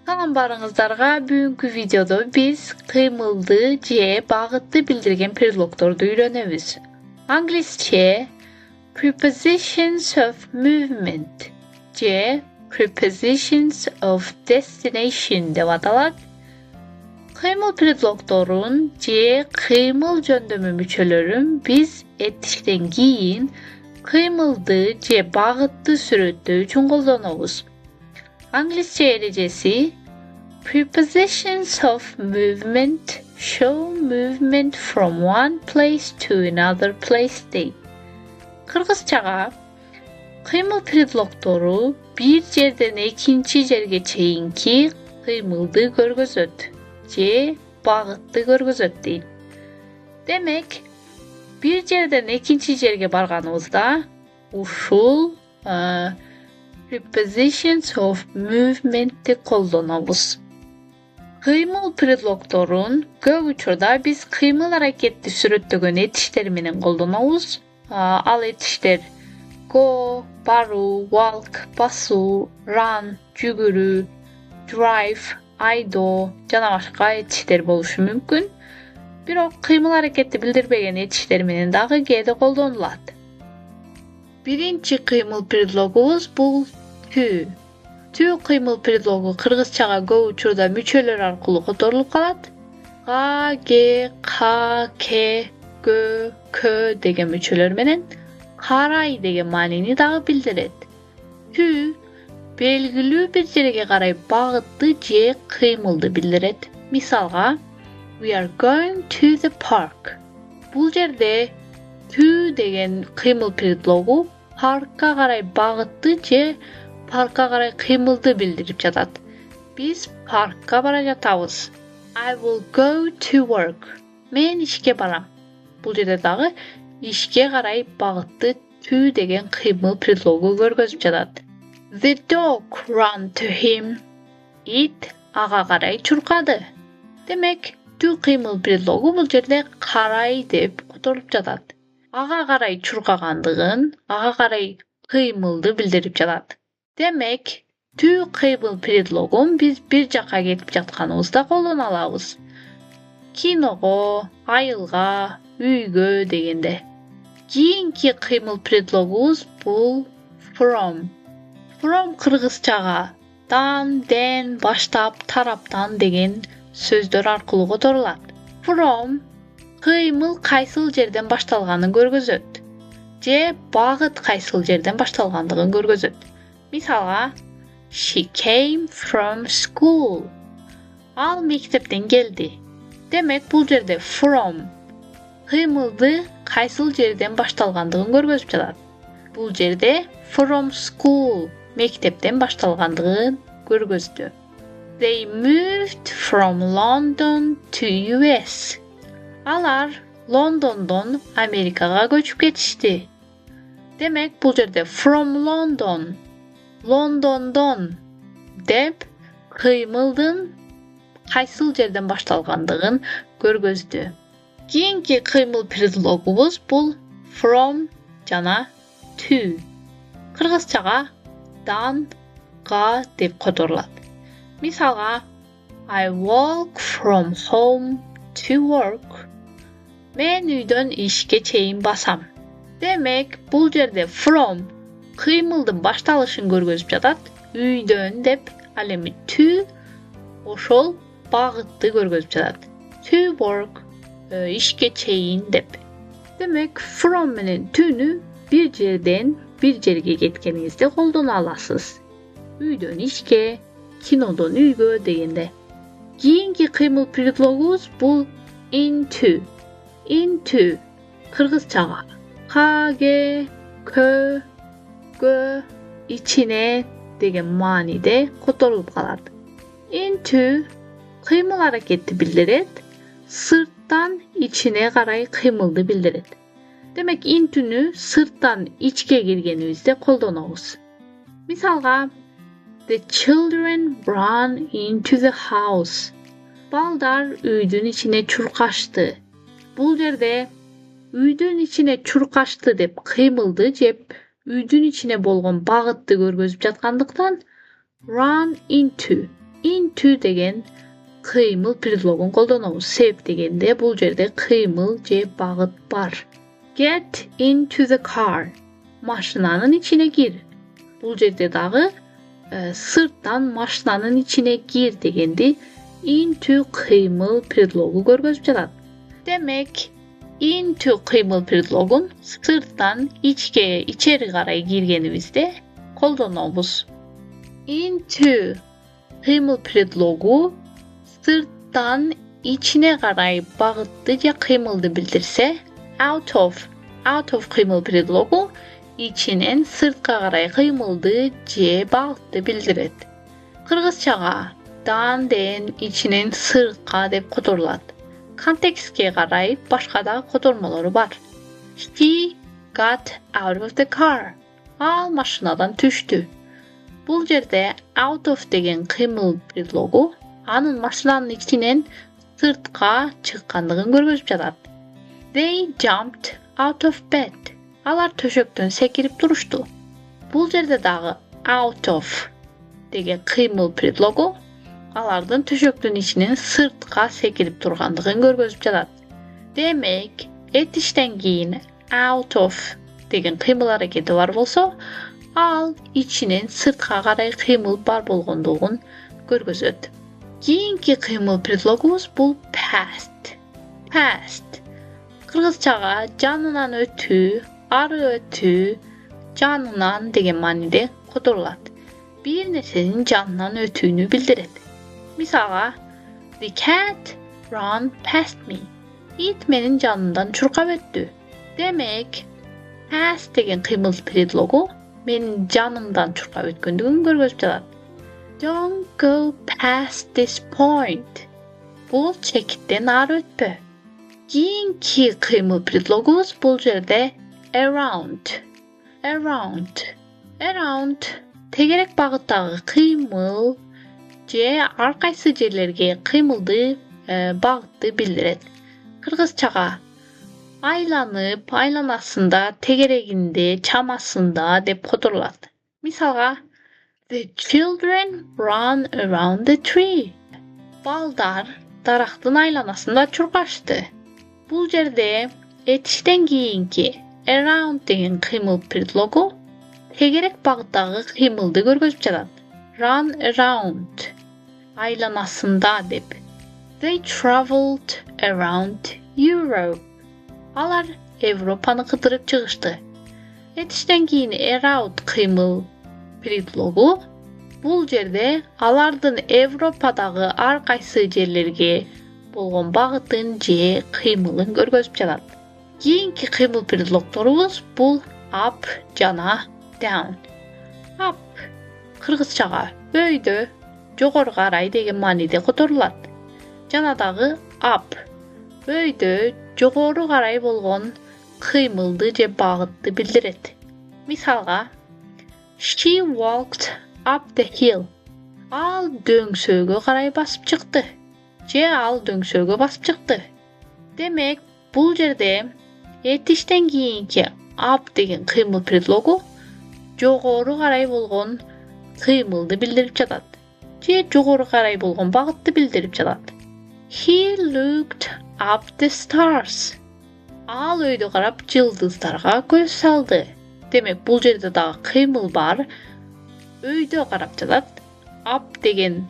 Саламдарыңыздарга бүгүнкү видеодо биз кыймылды же багытты билдирген предлогдорду үйрөнөбүз. Англисче prepositions of movement же prepositions of destination деп аталат. Кыймыл предлогдорун же кыймыл жөндөмү мүчөлөрүн биз этиштен кийин кыймылды же багытты сүрөттөө үчүн колдонобуз. Англисче эрежеси prepositions of movement show movement from one place to another place дейт. Кыргызчага кыймыл предлогдору бир жерден экинчи жерге чейинки кыймылды көргөзөт же багытты көргөзөт дейт. Демек, бир жерден экинчи жерге барганыбызда ушул prepositions of movement'ти колдонобуз. Кыймыл предлогдорун көп учурда биз кыймыл аракетти сүрөттөгөн этиштер менен колдонобуз. Ал этиштер go, баруу, walk, басуу, run, жүгүрүү, drive, айдоо жана башка этиштер болушу мүмкүн. Бирок кыймыл аракетти билдирбеген этиштер менен дагы кээде колдонулат. Биринчи кыймыл предлогубуз бул to. To кыймыл предлогу кыргызчага көп учурда мүчөлөр аркылуу которулуп калат. Га, ге, ка, ке, кө, кө деген мүчөлөр менен карай деген маанини дагы билдирет. To белгилүү бир жерге карай багытты же кыймылды билдирет. Мисалга, we are going to the park. Бул жерде to деген кыймыл предлогу паркка карай багытты же паркка карай кыймылды билдирип жатат. Биз паркка бара жатабыз. I will go to work. Мен ишке барам. Бул жерде дагы ишке карай багытты to деген кыймыл предлогу көргөзүп жатат. The dog ran to him. It ага карай чуркады. Демек, to кыймыл предлогу бул жерде карай деп которулуп жатат. Ага карай чуркагандыгын, ага карай кыймылды билдирип жатат. Демек, to кыймыл предлогун биз бир жакка кетип жатканыбызда колдоно алабыз. Киного, айылга, үйгө дегенде. Кийинки кыймыл предлогубуз бул from. From кыргызчага дан, ден, баштап, тараптан деген сөздөр аркылуу которулат. From кыймыл кайсыл жерден башталганын көргөзөт же багыт кайсыл жерден башталгандыгын көргөзөт. Мисалга, she came from school. Ал мектептен келди. Демек, бул жерде from кыймылды кайсыл жерден башталгандыгын көргөзүп жатат. Бул жерде from school мектептен башталгандыгын көргөздү. They moved from London to US. Алар Лондондон Америкага көчүп кетишти. Демек, бул жерде from London, Лондондон деп кыймылдын кайсыл жерден башталгандыгын көргөздү. Кийинки кыймыл предлогубуз бул from жана to. Кыргызчага дан, га деп которулат. Мисалга, I walk from home to work. Мен үйдөн ишке чейин басам. Демек, бул жерде from кыймылдын башталышын көргөзүп жатат. Үйдөн деп, ал эми to ошол багытты көргөзүп жатат. To work ишке чейин деп. Демек, from менен to'ну бир жерден бир жерге кеткениңизде колдоно аласыз. Үйдөн ишке, кинодон үйгө дегенде. Кийинки кыймыл предлогубуз бул into. Into кыргызчага каге, кө, кө, ичине деген мааниде которулуп калат. Into кыймыл аракетти билдирет, сырттан ичине карай кыймылды билдирет. Демек, into'ну сырттан ичке киргенибизде колдонобуз. Мисалга, the children ran into the house. Балдар үйдүн ичине чуркашты. Бул жерде үйдүн ичине чуркашты деп кыймылды жеп үйдүн ичине болгон багытты көргөзүп жаткандыктан run into into деген кыймыл предлогун колдонобуз. Себеп дегенде бул жерде кыймыл же багыт бар. Get into the car. Машинанын ичине кир. Бул жерде дагы сырттан машинанын ичине кир дегенди into кыймыл предлогу көргөзүп жатат. Демек, into кыймыл предлогун сырттан ичери карай киргенибизде колдонобуз. Into кыймыл предлогу сырттан ичине карай багытты же кыймылды билдирсе, out of кыймыл предлогу ичинен сыртка карай кыймылды же багытты билдирет. Кыргызчага дан деген ичинен сыртка деп которулат. Контекстке карай башка да котормолору бар. He got out of the car. Ал машинадан түштү. Бул жерде out of деген кыймыл предлогу анын машинанын ичинен сыртка чыккандыгын көргөзүп жатат. They jumped out of bed. Алар төшөктөн секирип турушту. Бул жерде дагы out of деген кыймыл предлогу алардын төшөктүн ичинен сыртка секирип тургандыгын көргөзүп жатат. Демек, этиштен кийин out of деген кыймыл аракети бар болсо, ал ичинен сыртка карай кыймыл бар болгондугун көргөзөт. Кийинки кыймыл предлогубуз бул past. Past. Кыргызчага жанынан өтүү, ары өтүү, жанынан деген мааниде которулат. Бир нерсенин жанынан өтүүнү билдирет. Мисалга, the cat ran past me. Ит менин жанымдан чуркап өттү. Демек, past деген кыймыл предлогу менин жанымдан чуркап өткөндүгүн көргөзүп жатат. Don't go past this point. Бул чекиттен ары өтпө. Кийинки кыймыл предлогубуз бул жерде around. Around тегерек багыттагы кыймыл же ар кайсы жерлерге кыймылды багытты билдирет. Кыргызчага айланып, айланасында, тегерегинде, чамасында деп которулат. Мисалга, the children ran around the tree. Балдар дарактын айланасында чуркашты. Бул жерде этиштен кийинки around деген кыймыл предлогу тегерек багыттагы кыймылды көргөзүп жатат. Run around. Айланасында деп. They traveled around Europe. Алар Европаны кыдырып чыгышты. Этиштен кийин around кыймыл предлогу бул жерде алардын Европадагы ар кайсы жерлерге болгон багытын же кыймылын көргөзүп жатат. Кийинки кыймыл предлогторубуз бул up жана down. Up кыргызчага өйдө, жогору карай деген мааниде которулат. Жана дагы up өйдө, жогору карай болгон кыймылды же багытты билдирет. Мисалга, she walked up the hill. Ал дөңсөөгө карай басып чыкты. Же ал дөңсөөгө басып чыкты. Демек, бул жерде этиштен кийинки up деген кыймыл предлогу жогору карай болгон кыймылды билдирип жатат. Же жогору карай болгон багытты билдирип жатат. He looked up the stars. Ал өйдө карап жылдыздарга көз салды. Демек, бул жерде дагы кыймыл бар. Өйдө карап жатат. Up деген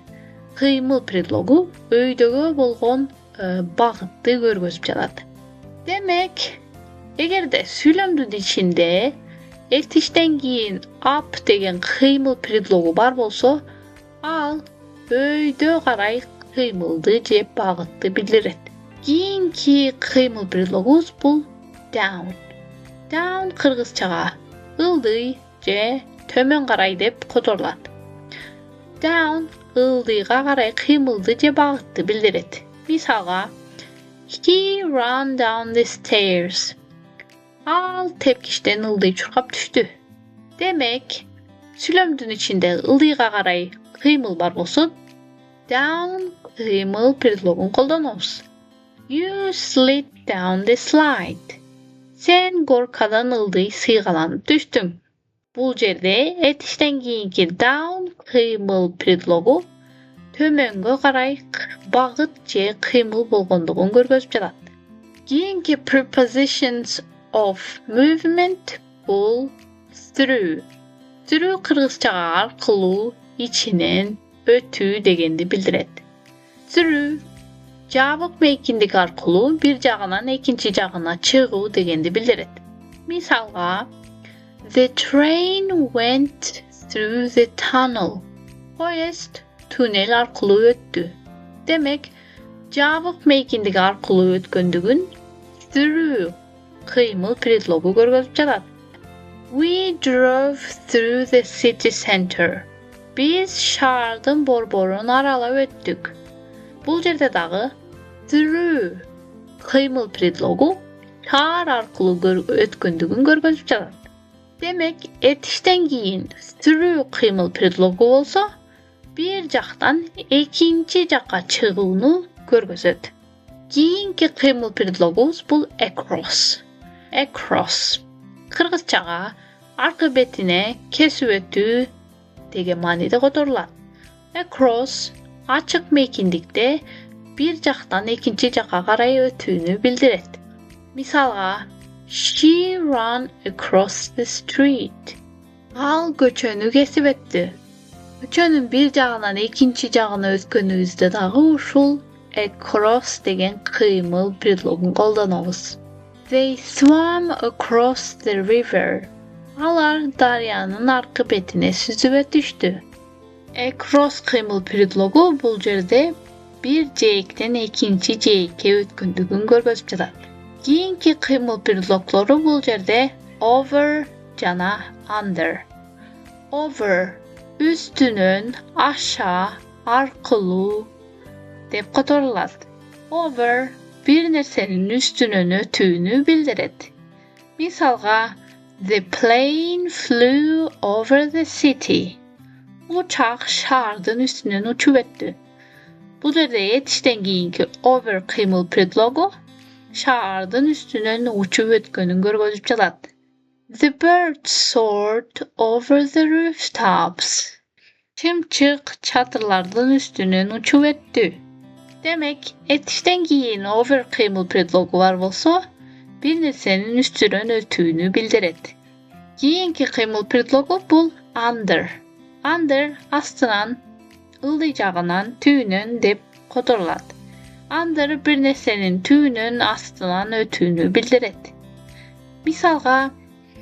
кыймыл предлогу өйдөгө болгон багытты көргөзүп жатат. Демек, эгерде сүйлөмдүн ичинде этиштен кийин up деген кыймыл предлогу бар болсо, ал өйдө карай кыймылды же багытты билдирет. Кийинки кыймыл предлогубуз бул down. Down кыргызчага ылдый же төмөн карай деп которулат. Down ылдыйга карай кыймылды же багытты билдирет. Мисалга, he ran down the stairs. Ал тепкичтен ылдый чуркап түштү. Демек, сүйлөмдүн ичинде ылдыйга карай кыймыл бар болсо, down кыймыл предлогун колдонобуз. You slid down the slide. Сен горкадан ылдый сыйгаланып түштүң. Бул жерде этиштен кийинки down кыймыл предлогу төмөнгө карай багыт же кыймыл болгондугун көргөзүп жатат. Кийинки prepositions of movement бул through. Through кыргызчага аркылуу, ичинен, өтүү дегенди билдирет. Through жабык мейкиндик аркылуу бир жагынан экинчи жагына чыгуу дегенди билдирет. Мисалга, the train went through the tunnel. Поезд туннел аркылуу өттү. Демек, жабык мейкиндик аркылуу өткөндүгүн through кыймыл предлогу көргөзүп жатат. We drove through the city center. Биз шаардын борборун аралап өттүк. Бул жерде дагы through кыймыл предлогу шаар аркылуу өткөндүгүн көргөзүп жатат. Демек, этиштен кийин through кыймыл предлогу болсо, бир жактан экинчи жакка чыгууну көргөзөт. Кийинки кыймыл предлогубуз бул across. Across кыргызчага аркы бетине кесип өтүү деген мааниде которулат. Across ачык мейкиндикте бир жактан экинчи жакка карай өтүүнү билдирет. Мисалга, she ran across the street. Ал көчөнү кесип өттү. Көчөнүн бир жагынан экинчи жагына өткөнүбүздө дагы ушул across деген кыймыл предлогун колдонобуз. They swam across the river. Алар дарыянын аркы бетине сүзүп өтүштү. Across кыймыл предлогу бул жерде бир жээктен экинчи жээкке өткөндүгүн көргөзүп жатат. Кийинки кыймыл предлогдору бул жерде over жана under. Over үстүнөн, аша, аркылуу деп которулат. Over бир нерсенин үстүнөн өтүүнү билдирет. Мисалга, the plane flew over the city. Учак шаардын үстүнөн учуп өттү. Бул жерде этиштен кийинки over кыймыл предлогу шаардын үстүнөн учуп өткөнүн көргөзүп жатат. The birds soared over the rooftops. Чымчык чатырлардын үстүнөн учуп өттү. Демек, этиштен кийин over кыймыл предлогу бар болсо, бир нерсенин үстүнөн өтүүнү билдирет. Кийинки кыймыл предлогу бул under. Under астынан, ылдый жагынан, түүнөн деп которулат. Under бир нерсенин түүнөн астынан өтүүнү билдирет. Мисалга,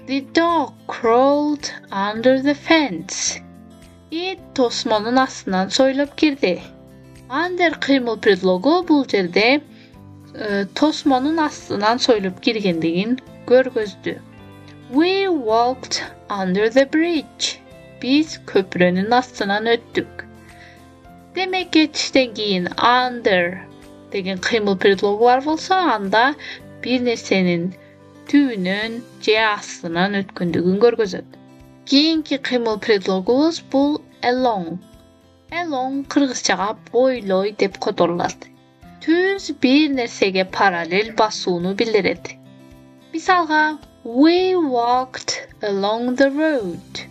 the dog crawled under the fence. Ит тосмонун астынан сойлоп кирди. Under кыймыл предлогу бул жерде тосмонун астынан сойлоп киргендигин көргөздү. We walked under the bridge. Биз көпүрөнүн астынан өттүк. Демек, этиштен кийин under деген кыймыл предлогу бар болсо, анда бир нерсенин түүнөн же астынан өткөндүгүн көргөзөт. Кийинки кыймыл предлогубуз бул along. Along кыргызчага бойлой деп которулат. Түз бир нерсеге параллел басууну билдирет. Мисалга, we walked along the road.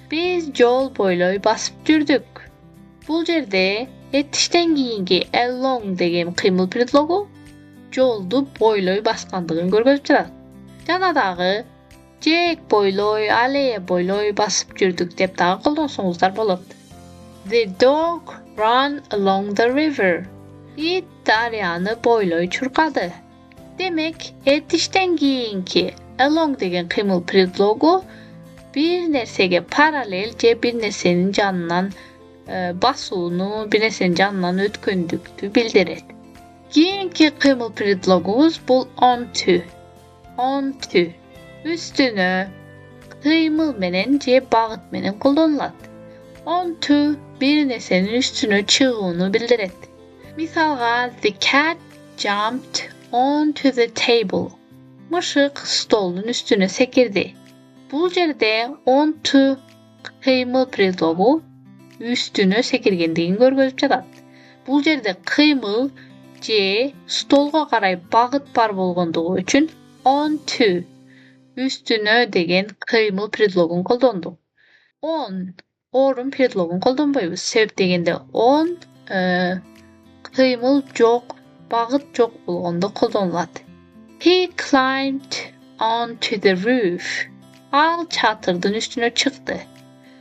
Биз жол бойлой басып жүрдүк. Бул жерде этиштен кийинки along деген кыймыл предлогу жолду бойлой баскандыгын көргөзүп жатат. Жана дагы жээк бойлой, аллея бойлой басып жүрдүк деп дагы колдонсоңуздар болот. The dog ran along the river. Ит дарыяны бойлой чуркады. Демек, этиштен кийинки along деген кыймыл предлогу бир нерсеге параллел же бир нерсенин жанынан басууну, бир нерсенин жанынан өткөндүктү билдирет. Кийинки кыймыл предлогубуз бул onto. Onto үстүнө кыймыл менен же багыт менен колдонулат. Onto бир нерсенин үстүнө чыгууну билдирет. Мисалга, the cat jumped onto the table. Мышык столдун үстүнө секирди. Бул жерде onto кыймыл предлогу үстүнө секиргендигин көргөзүп жатат. Бул жерде кыймыл же столго карай багыт бар болгондугу үчүн onto үстүнө деген кыймыл предлогун колдондук. On орун предлогун колдонбойбуз. Себеп дегенде on кыймыл жок, багыт жок болгондо колдонулат. He climbed onto the roof. Ал çatırdın üstüne çıktı.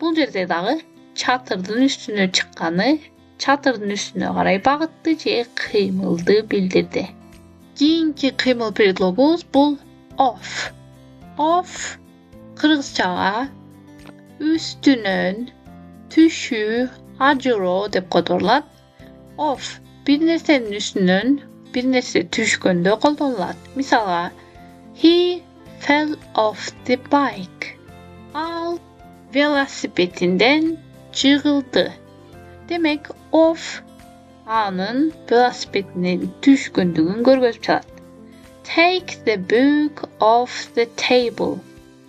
Бул жерде дагы çatırdın üstüne çıkkаны çatırdın üstüne карай багытты же кыймылды билдирди. Кийинки кыймыл предлогубуз бул off. Off кыргызчага üstünön, түшүү, ажыроо деп колдонулат. Off bir нерсенин üstүнөн bir нерсе түшкөндө колдонулат. Мисалга, he fell off the bike. Ал велосипединден жыгылды. Демек, off анын велосипединен түшкөндүгүн көргөзүп чыгат. Take the book off the table.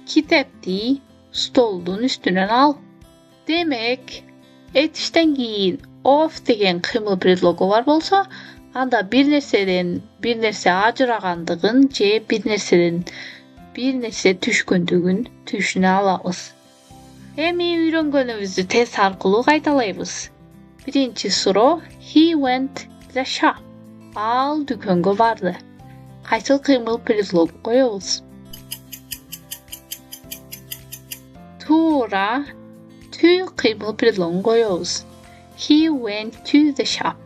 Kitapты stolдун üstүнөн ал. Демек, этиштен кийин off деген кыймыл предлогу бар болсо, анда bir нерседен bir нерсе ажырагандыгын же bir нерседен bir нерсе түшкөндүгүн түшүнө алабыз. Эми үйрөнгөнүбүздү тест аркылуу кайталайбыз. Биринчи суроо, he went to the shop. Ал дүкөнгө барды. Кайсыл кыймыл предлог коебуз? Туура, to кыймыл предлогун коебуз. He went to the shop.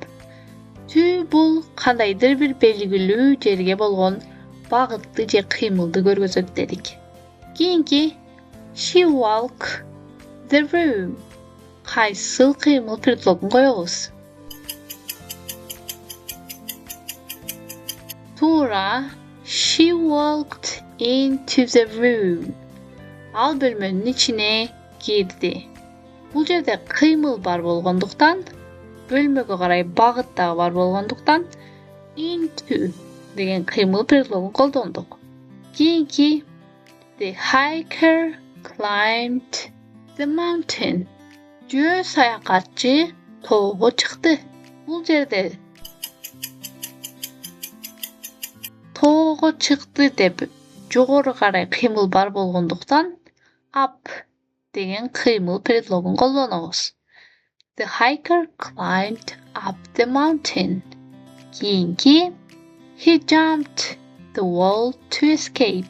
To бул кандайдыр бир белгилүү жерге болгон багытты же кыймылды көргөзөт дедик. Кийинки she walked the room. Кайсыл кыймыл предлогун коебуз? Туура, she walked into the room. Ал бөлмөнүн ичине кирди. Бул жерде кыймыл бар болгондуктан, бөлмөгө карай багыт дагы бар болгондуктан into деген кыймыл предлогун колдондук. Кийинки the hiker climbed the mountain. Жөө саякатчы тоого чыкты. Бул жерде тоого чыкты деп жогору карай кыймыл бар болгондуктан up деген кыймыл предлогун колдонобуз. The hiker climbed up the mountain. Кийинки he jumped the wall to escape.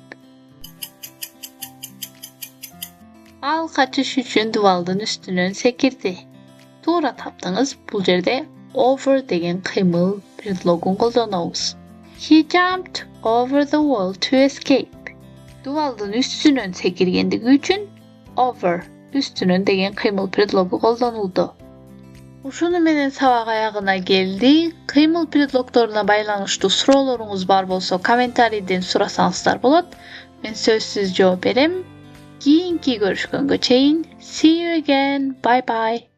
Ал качыш үчүн дубалдын үстүнөн секирди. Туура таптыңыз. Бул жерде over деген кыймыл предлогун колдонобуз. He jumped over the wall to escape. Дубалдын үстүнөн секиргендиги үчүн over үстүнөн деген кыймыл предлогу колдонулду. Ушуну менен сабак аягына келди. Кыймыл предлогторуна байланыштуу суроолоруңуз бар болсо, комментарийден сурасаңыздар болот. Мен сөзсүз жооп берем. Кийинки көрүшкөнгө чейин. See you again. Bye bye.